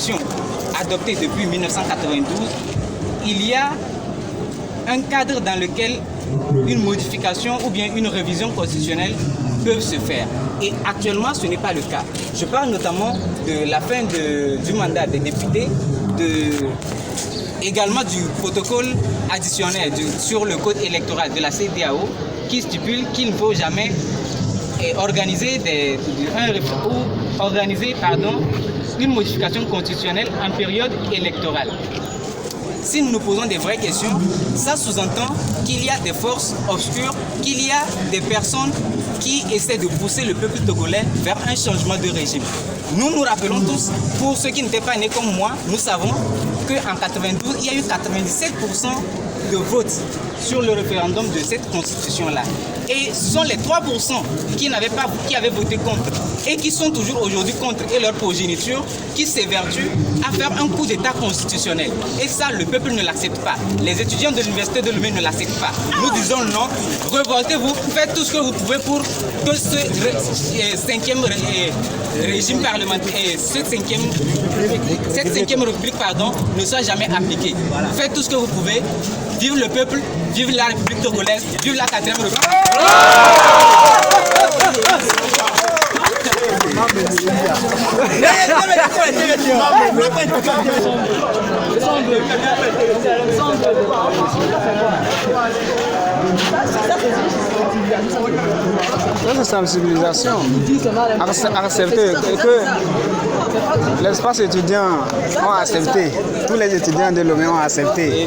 constitution adoptée depuis 1992, il y a un cadre dans lequel une modification ou bien une révision constitutionnelle peuvent se faire. Et actuellement, ce n'est pas le cas. Je parle notamment de la fin du mandat des députés, également du protocole additionnel sur le code électoral de la CEDEAO qui stipule qu'il ne faut jamais organiser une modification constitutionnelle en période électorale. Si nous nous posons des vraies questions, ça sous-entend qu'il y a des forces obscures, qu'il y a des personnes qui essaient de pousser le peuple togolais vers un changement de régime. Nous nous rappelons tous, pour ceux qui n'étaient pas nés comme moi, nous savons qu'en 92, il y a eu 97% de vote sur le référendum de cette constitution-là. Et ce sont les 3% qui avaient voté contre et qui sont toujours aujourd'hui contre et leur progéniture qui s'évertuent à faire un coup d'État constitutionnel. Et ça, le peuple ne l'accepte pas. Les étudiants de l'université de Lomé ne l'acceptent pas. Nous disons non, révoltez-vous, faites tout ce que vous pouvez pour que ce cinquième régime parlementaire, cette cinquième république, ne soit jamais appliquée. Voilà. Faites tout ce que vous pouvez. Vive le peuple, vive la République togolaise, vive la 4e République. Notre sensibilisation, accepter que l'espace étudiant ont accepté, tous les étudiants de Lomé ont accepté.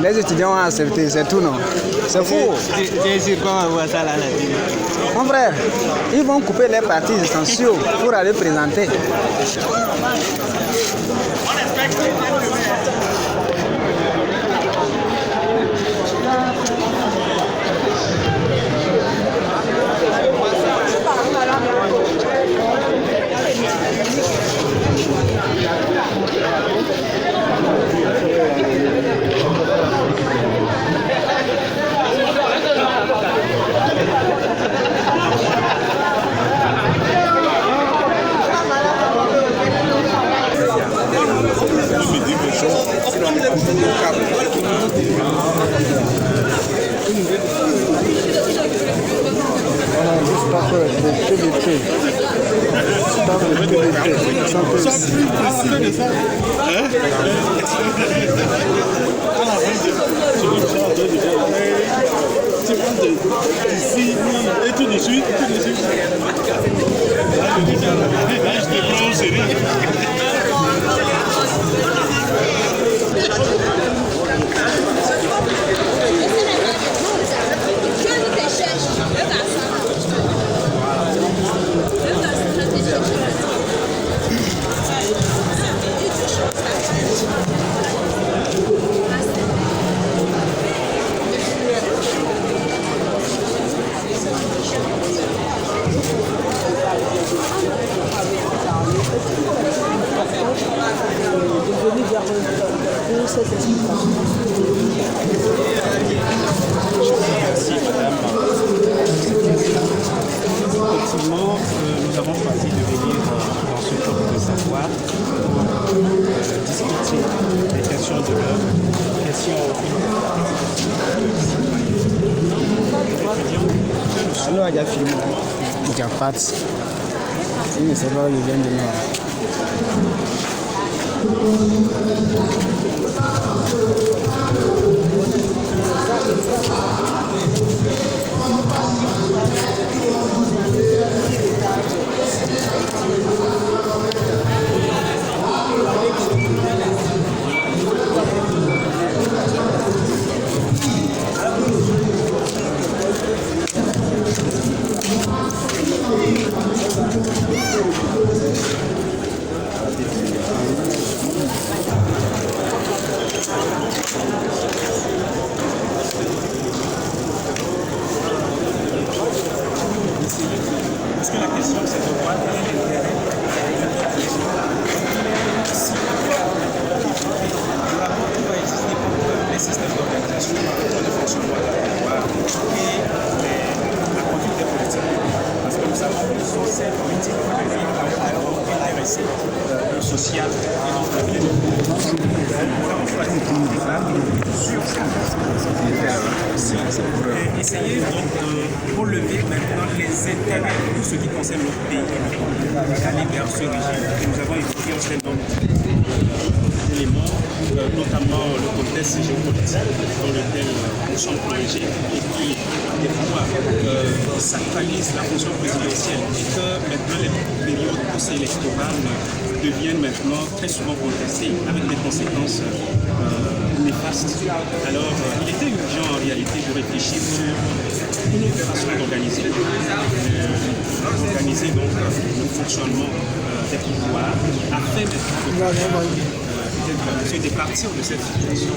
Les étudiants ont accepté, c'est tout, non? C'est faux. Mon frère, ils vont couper les partis essentiels pour aller présenter. Ici, et tout de suite, je te prends au sérieux. Merci madame. Effectivement, nous avons choisi de venir dans ce club de savoir pour discuter des questions de l'heure, questions Alors, il y a filmé. Il y a pas de... Il ne sait pas où il vient de nous. sociale et donc le bien-être. Nous avons choisi de débattre sur cette et essayer donc de relever maintenant les intérêts de ce qui concerne notre pays d'aller vers ce régime. Et nous avons évoqué un certain nombre d'éléments, notamment le contexte géopolitique dans lequel nous sommes plongés et qui, des fois, sacralise la fonction présidentielle et que maintenant les périodes post-électorales deviennent maintenant très souvent contestées avec des conséquences néfastes. Alors, il était urgent en réalité de réfléchir sur une opération d'organiser donc le fonctionnement des pouvoirs afin de partir de cette situation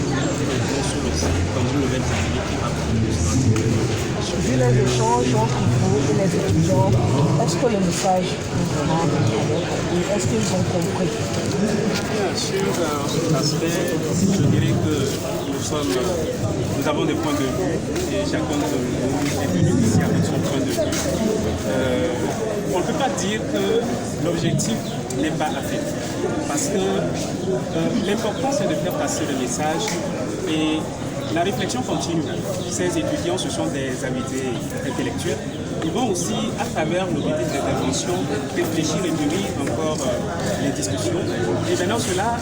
dans une nouvelle dynamique qui va vu les échanges entre vous et les étudiants, est-ce que le message est vraiment et est-ce qu'ils ont compris? Sur cet aspect, je dirais que nous avons des points de vue et chacun de nous est venu ici avec son point de vue. On ne peut pas dire que l'objectif n'est pas atteint parce que l'important c'est de faire passer le message et la réflexion continue. Ces étudiants, ce sont des avidés intellectuels. Ils vont aussi, à travers nos petites interventions, réfléchir et mûrir encore les discussions. Et maintenant, cela,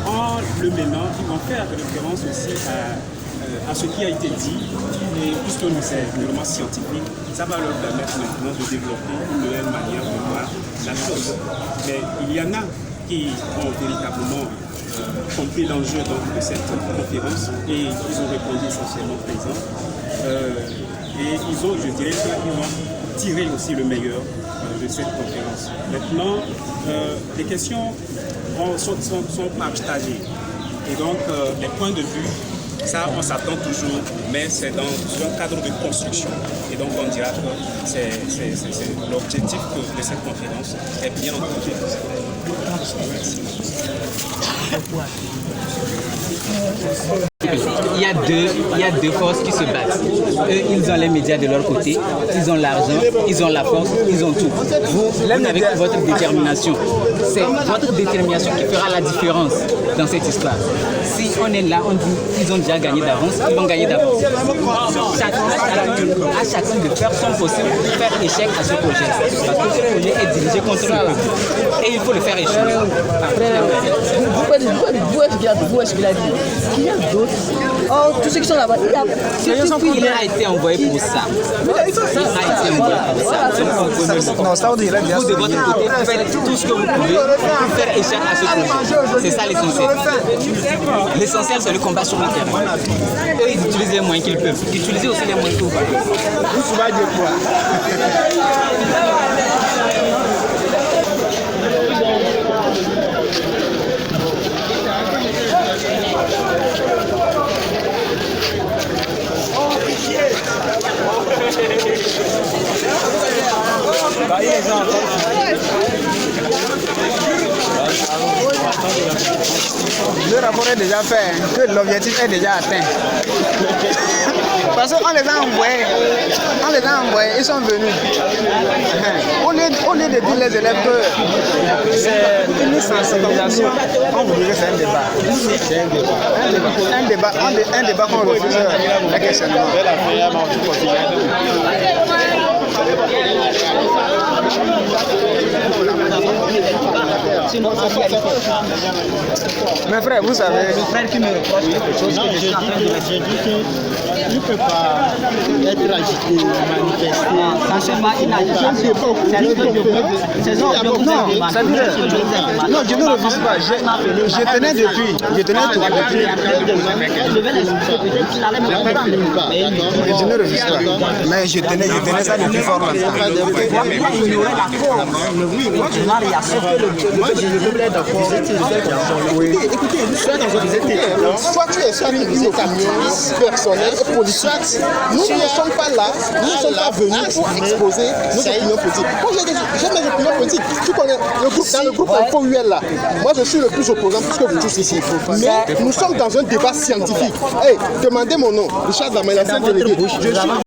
en le menant, ils vont faire référence aussi à ce qui a été dit. Et puisque nous sommes purement scientifiques, ça va leur permettre maintenant de développer une nouvelle manière de voir la chose. Mais il y en a qui ont véritablement compris l'enjeu de cette conférence et ils ont répondu essentiellement présents. Et ils ont, je dirais, qu'ils vont tirer aussi le meilleur de cette conférence. Maintenant, les questions sont partagées. Et donc, les points de vue, ça, on s'attend toujours, mais c'est dans un cadre de construction. Et donc, on dira que c'est l'objectif de cette conférence est bien entendu. Il y a deux forces qui se battent. Eux, ils ont les médias de leur côté, ils ont l'argent, ils ont la force, ils ont tout. Vous avez votre détermination. C'est votre détermination qui fera la différence dans cette histoire. Si on est là, on dit qu'ils ont déjà gagné d'avance, ils vont gagner d'avance. À chacun de faire son possible pour faire échec à ce projet. Parce que ce projet est dirigé contre le peuple. Et il faut le faire échouer. Vous est-ce qu'il a dit qu'il y a d'autres? Oh, tous ceux qui sont là-bas, il a été envoyé pour ça. Il a été envoyé pour ça. Non, ça veut dire vous de votre côté, faites tout ce que vous pouvez pour faire échec à ce projet. C'est ça l'essentiel. L'essentiel, c'est le combat sur le terrain. Eux, ils utilisent les moyens qu'ils peuvent. Utilisez aussi les moyens que vous pouvez. Le rapport est déjà fait, que l'objectif est déjà atteint. Parce qu'on les a envoyés, ils sont venus. Au lieu de dire les élèves que c'est une sensibilisation, on vous dirait que c'est un débat. Un débat qu'on refuse le questionnement. Mes frères, vous savez, le frère qui me reproche quelque chose que je suis en train de dire il ne peut pas être agité, manifester. Ça c'est pas une agitation. Non, je ne refuse pas. Je tenais depuis. Je ne refuse pas. Mais je tenais ça depuis fort longtemps. Écoutez, soit tu es sur une opinion personnelle et politique, nous ne sommes pas là, nous ne sommes pas venus pour exposer nos opinions politiques. Moi j'ai mes opinions politiques. Tu connais le groupe, dans le groupe Info UL là, moi je suis le plus opposant puisque vous tous ici. Mais nous sommes dans un débat scientifique. Hey, demandez mon nom, Richard Zama, l'ancien délégué. Je suis